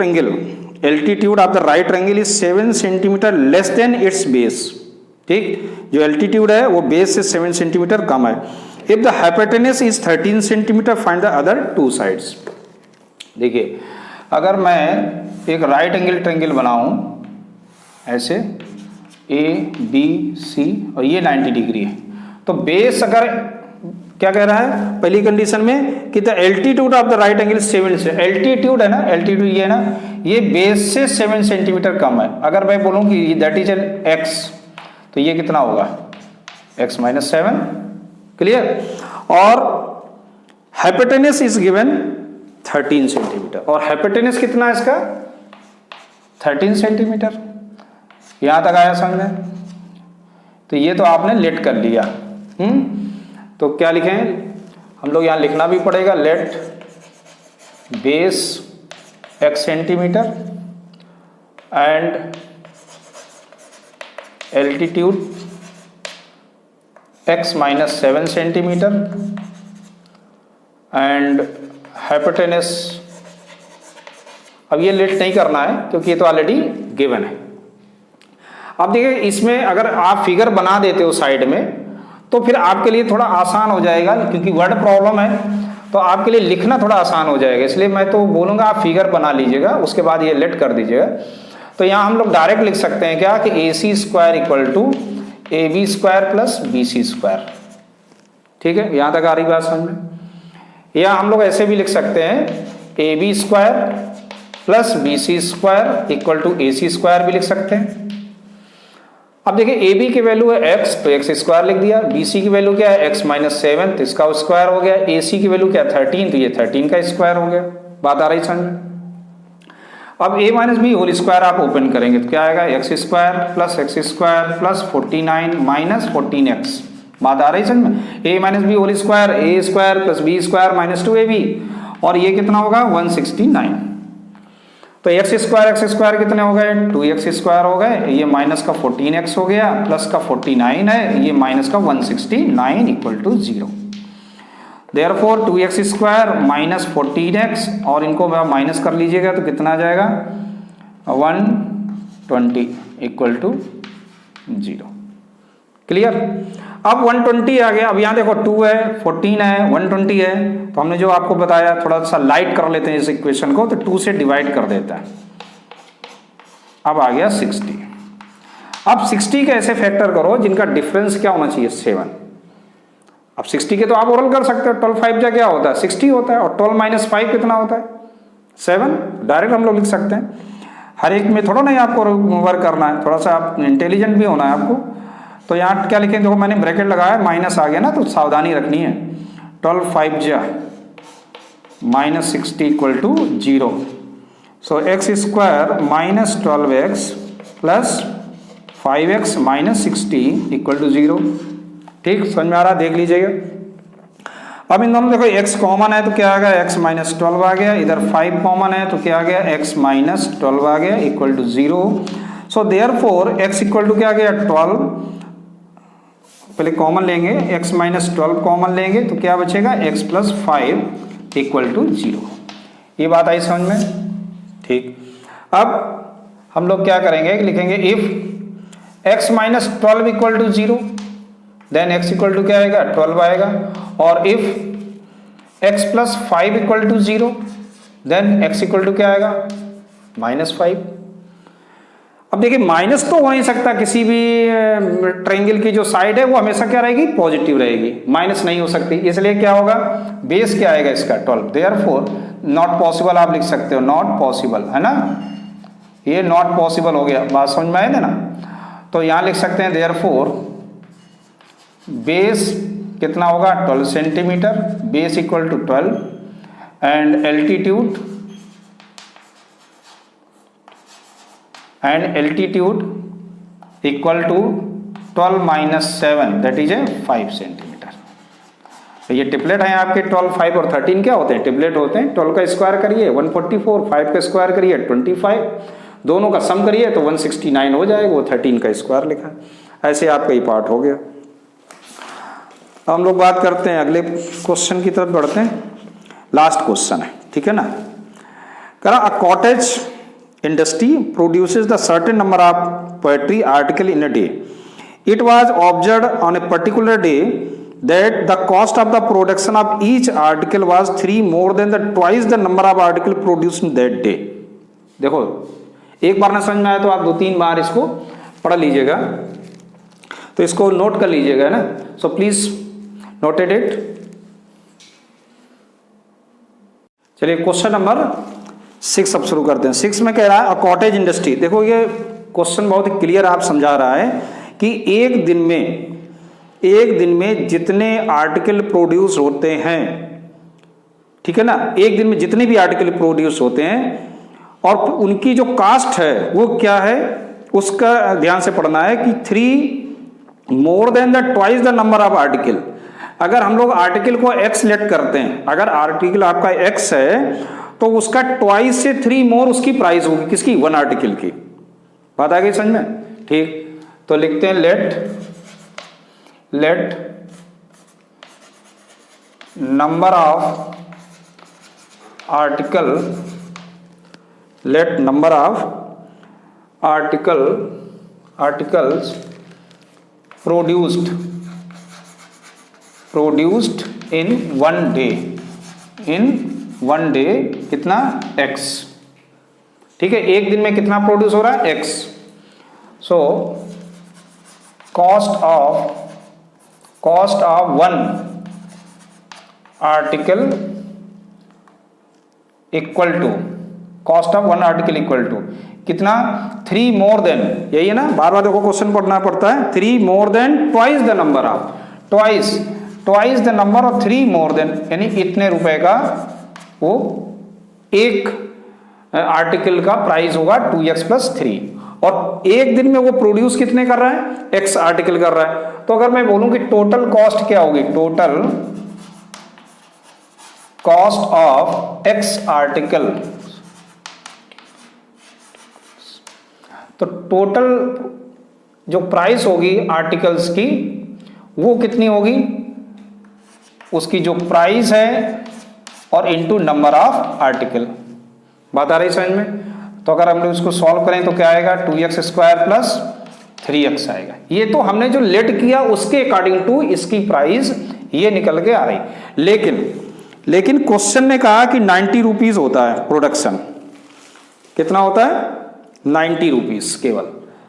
triangle is 7 centimetre less than it's base. ठीक, जो एल्टीट्यूड है वो बेस से 7 सेंटीमीटर कम है। If the hypotenuse is 13 centimetre find the other 2 sides. देखिए अगर मैं एक राइट एंगल ट्रायंगल बनाऊं ऐसे ABC और ये 90 डिग्री है, तो बेस अगर क्या कह रहा है पहली कंडीशन में कि the altitude of the right angle 7 से, एल्टीट्यूड है ना, एल्टीट्यूड ये है ना, ये बेस से 7 सेंटीमीटर कम है। अगर मैं बोलूं कि दैट इज x, तो ये कितना होगा? x minus 7। क्लियर? और हाइपोटेनस इज गिवन 13 सेंटीमीटर, और हाइपोटेनस कितना है इसका? 13 सेंटीमीटर। यहां तक आया समझ में? तो ये तो आपने लेट कर लिया। तो क्या लिखें? हम लोग यहाँ लिखना भी पड़ेगा, let base x centimetre and altitude x minus 7 centimetre and hypotenuse, अब ये लेट नहीं करना है क्योंकि ये तो ऑलरेडी गिवन है। अब देखिए इसमें अगर आप फिगर बना देते हो साइड में तो फिर आपके लिए थोड़ा आसान हो जाएगा, क्योंकि वर्ड प्रॉब्लम है तो आपके लिए लिखना थोड़ा आसान हो जाएगा। इसलिए मैं तो बोलूँगा आप फिगर बना लीजिएगा, उसके बाद ये लेट कर दीजिएगा। तो यहाँ हम लोग डायरेक्ट लिख सकते हैं क्या कि AC square equal to AB square plus BC square. ठीक है, यहाँ तक आ रही बात समझ में? या हम लोग ऐसे भी लिख सकते हैं AB square plus BC square equal to AC square भी लिख सकते हैं। अब देखिए AB की वैल्यू है x तो x स्क्वायर लिख दिया, BC की वैल्यू क्या है x माइनस 7 तो इसका स्क्वायर हो गया, AC की वैल्यू क्या है 13 तो ये 13 का स्क्वायर हो गया। बात आ रही समझ में? अब a minus b whole square आप ओपन करेंगे तो क्या आएगा x square plus 49 minus 14x। बात आ रही समझ में? a minus b whole square a square plus b square minus 2ab और ये कितना होगा 169। तो x स्क्वायर कितने हो गए 2x स्क्वायर हो गए, ये माइनस का 14x हो गया प्लस का 49 है, ये माइनस का 169 equal to 0। Therefore 2x square minus 14x और इनको माइनस कर लीजिएगा तो कितना आ जाएगा 120 इक्वल टू 0। क्लियर? अब 120 आ गया। अब यहाँ देखो 2 है 14 है 120 है, तो हमने जो आपको बताया थोड़ा सा लाइट कर लेते हैं इस इक्वेशन को, तो 2 से डिवाइड कर देता है। अब आ गया 60। अब 60 के ऐसे फैक्टर करो जिनका डिफरेंस क्या होना चाहिए 7। अब 60 के तो आप ओरल कर सकते हो, 12 5 जा क्या होता है 60 होता है और 12 माइनस 5 कितना होता है 7। डायरेक्ट हम लोग लिख सकते हैं। हर एक में थोड़ा नहीं आपको वर्क करना है, थोड़ा सा आप इंटेलिजेंट भी होना है आपको। तो यहाँ क्या लिखें, देखो मैंने ब्रैकेट लगाया, माइनस आ गया ना तो सावधानी रखनी है। 12 5 जा minus 60 equal to 0। So x square minus 12x plus 5x minus 60 equal to 0। ठीक, समझ में आ रहा? देख लीजिएगा। अब इन दोनों देखो x कॉमन है तो क्या आ गया x माइनस 12 आ गया, इधर 5 कॉमन है तो क्या आ गया x माइनस 12 आ गया equal to 0। So therefore x equal to क्या आ गया 12, पहले कॉमन लेंगे x माइनस 12 कॉमन लेंगे तो क्या बचेगा x प्लस 5 इक्वल टू 0। ये बात आई समझ में? ठीक, अब हम लोग क्या करेंगे, लिखेंगे if x minus 12 equal to 0 then x equal to क्या आएगा 12 आएगा, और if x plus 5 equal to 0 then x equal to क्या आएगा माइनस 5। अब देखिए माइनस तो हो नहीं सकता, किसी भी ट्रायंगल की जो साइड है वो हमेशा क्या रहेगी पॉजिटिव रहेगी, माइनस नहीं हो सकती। इसलिए क्या होगा बेस क्या आएगा इसका 12, देयरफॉर नॉट पॉसिबल आप लिख सकते हो, नॉट पॉसिबल है ना, ये नॉट पॉसिबल हो गया। बात समझ में आए ना? तो यहां लिख सकते हैं देयरफॉर बेस कितना होगा 12 centimetre, base equal to 12 and altitude equal to 12 minus 7 that is a 5 centimetre. तो ये टिपलेट हैं आपके 12 5 और 13 क्या होते हैं टिपलेट होते हैं। 12 का स्क्वायर करिए 144, 5 का स्क्वायर करिए 25, दोनों का सम करिए तो 169 हो जाएगा, वो 13 का स्क्वायर लिखा है। ऐसे आपका ये पार्ट हो गया। हम लोग बात करते हैं अगले क्वेश्चन की तरफ बढ़ते हैं। लास्ट क्वेश्चन है, ठीक है ना। करा अ cottage industry produces the certain number of poetry article in a day. It was observed on a particular day that the cost of the production of each article was 3 more than the twice the number of article produced in that day. देखो एक बार ना समझ में आया तो आप 2-3 बार इसको पढ़ लीजिएगा, तो इसको नोट कर लीजिएगा ना। सो प्लीज नोटेड इट। चलिए क्वेश्चन नंबर 6 अब शुरू करते हैं। 6 में कह रहा है अ कॉटेज इंडस्ट्री। देखो ये क्वेश्चन बहुत ही क्लियर आप समझा रहा है कि एक दिन में जितने आर्टिकल प्रोड्यूस होते हैं, ठीक है ना, एक दिन में जितने भी आर्टिकल प्रोड्यूस होते हैं और उनकी जो कास्ट है वो क्या है उसका ध्यान से पढ़ना है कि 3 more than the twice the number of article. अगर हम लोग आर्टिकल को x लेट करते हैं, अगर आर्टिकल आपका x है तो उसका ट्वाइस से 3 मोर उसकी प्राइस होगी, किसकी? वन आर्टिकल की। बात आ गई समझ में? ठीक, तो लिखते हैं let number of article, let number of articles produced in one day कितना? x। ठीक है, एक दिन में कितना प्रोड्यूस हो रहा है? x। So cost of one article equal to, cost of one article equal to कितना? 3 मोर देन, यही है ना, बार बार देखो क्वेश्चन पढ़ना पड़ता है। 3 more than twice the number of, twice the number of 3 more than, यानी इतने रुपए का वो एक आर्टिकल का प्राइस होगा 2x + 3, और एक दिन में वो प्रोड्यूस कितने कर रहा है? x आर्टिकल कर रहा है। तो अगर मैं बोलूं कि टोटल कॉस्ट क्या होगी? Total cost of x article, तो टोटल जो प्राइस होगी आर्टिकल्स की वो कितनी होगी? उसकी जो प्राइस है और इनटू नंबर ऑफ आर्टिकल। बात आ रही समझ में? तो अगर हम लोग इसको सॉल्व करें तो क्या आएगा? 2x² + 3x आएगा। ये तो हमने जो लेट किया उसके अकॉर्डिंग टू इसकी प्राइस ये निकल के आ रही। लेकिन क्वेश्चन ने कहा कि 90 रुपीज होता है प्रोडक्शन। कितना होता है? 90 रुपीज केवल।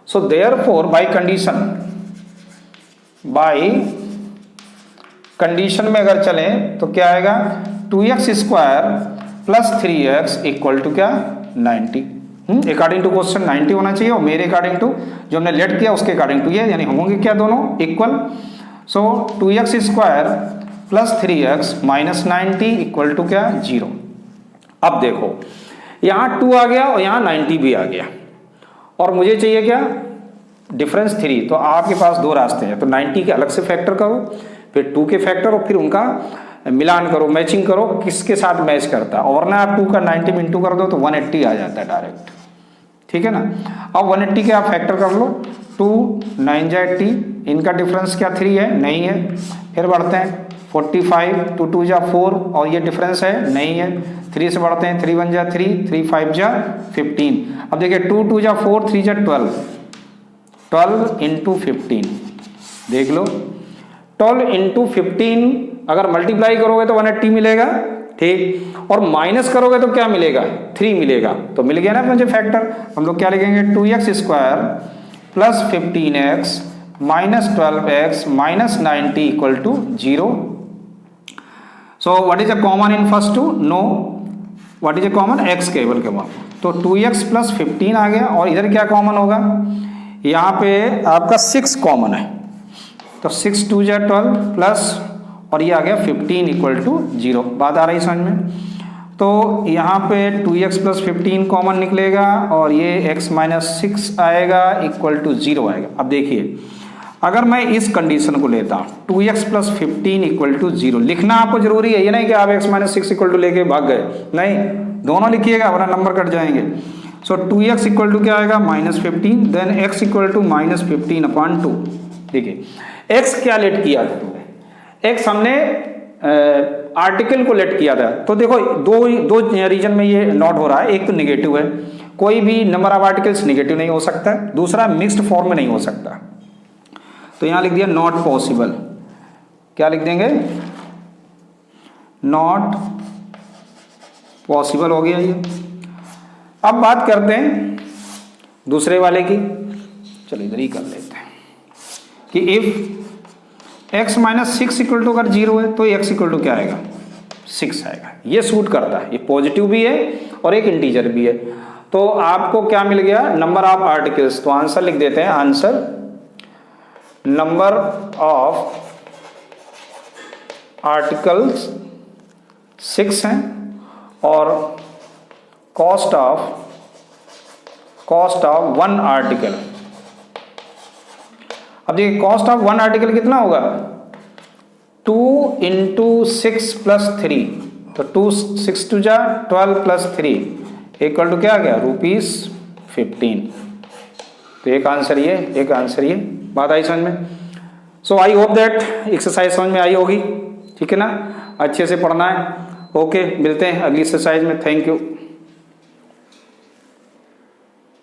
सो देयरफॉर बाय कंडीशन में अगर चलें तो क्या आएगा? 2x² + 3x इक्वल टू क्या? 90। अकॉर्डिंग टू क्वेश्चन 90 होना चाहिए, और मेरे अकॉर्डिंग टू जो हमने लेट किया उसके अकॉर्डिंग टू ये, यानी होंगे क्या दोनों? Equal. So 2x² + 3x - 90 equal to क्या? 0। अब देखो यहाँ 2 आ गया और यहाँ 90 भी आ गया, और मुझे चाहिए क्या? डिफरेंस 3। तो आपके पास दो रास्ते हैं, तो 90 के अलग से फैक्टर करो, फिर 2 के फैक्टर, और फिर उनका मिलान करो, मैचिंग करो, किसके साथ मैच करता है। और ना आप 2 का 90 में इंटू कर दो तो 180 आ जाता है डायरेक्ट। ठीक है ना? अब 180 के आप फैक्टर कर लो, 2 9 जा 80, इनका डिफरेंस क्या 3 है? नहीं है। फिर बढ़ते हैं 45, 2 2 जा 4, और ये डिफरेंस है? नहीं है। 3 से बढ़ते हैं, 3 1 जा 3, 3 5 जा 15। अब देखिए 2 2 जा 4, 3 जा 12, 12 × 15 देख लो। 12 × 15 अगर मल्टीप्लाई करोगे तो 180 मिलेगा। ठीक, और माइनस करोगे तो क्या मिलेगा? 3 मिलेगा। तो मिल गया ना मुझे फैक्टर। हम लोग क्या लिखेंगे? 2x² + 15x - 12x - 90 equal to 0। So what is a common in first two? No. What is a common? x केवल कॉमन। तो 2x + 15 आ गया, और इधर क्या कॉमन होगा? यहाँ पे आपका 6 कॉमन है, तो 6 2 जा 12 प्लस, और ये आ गया 15 इक्वल टू 0। बात आ रही समझ में? तो यहाँ पे 2x + 15 कॉमन निकलेगा, और ये x - 6 आएगा इक्वल टू 0 आएगा। अब देखिए अगर मैं इस कंडीशन को लेता हूँ 2x + 15 इक्वल टू 0, लिखना आपको जरूरी है, ये नहीं कि आप x - 6 इक्वल टू लेके भाग गए, नहीं, दोनों लिखिएगा वरना नंबर कट जाएंगे। सो 2x इक्वल टू क्या आएगा? -15, देन x इक्वल टू -15/2। देखिए x क्या लेट किया था तुमने? x हमने आर्टिकल को लेट किया था। तो देखो दो रीजन में ये नोट हो रहा है। एक तो निगेटिव है, कोई भी नंबर ऑफ आर्टिकल्स निगेटिव नहीं हो सकता। दूसरा मिक्स्ड फॉर्म में नहीं हो सकता, तो यहां लिख दिया नॉट पॉसिबल। क्या लिख देंगे? नॉट पॉसिबल हो गया ये। अब बात करते हैं दूसरे वाले की। चलो इधर ही कर लेते हैं कि इफ x - 6 इक्वल टू अगर 0 है तो x इक्वल टू क्या आएगा? 6 आएगा। ये सूट करता है, ये पॉजिटिव भी है और एक इंटीजर भी है। तो आपको क्या मिल गया? Number of articles. तो आंसर लिख देते हैं, आंसर नंबर ऑफ आर्टिकल्स 6 हैं, और कॉस्ट ऑफ 1 आर्टिकल। अब देखिए कॉस्ट ऑफ 1 आर्टिकल कितना होगा? 2 इंटू 6 प्लस 3, तो 2 6 टू जा 12 प्लस 3 इक्वल टू क्या आ गया ₹15। तो एक आंसर ये, एक आंसर ये। बात आई समझ में? सो आई होप दैट एक्सरसाइज समझ में आई होगी, ठीक है ना? अच्छे से पढ़ना है। ओके, मिलते हैं अगली एक्सरसाइज में। Thank you.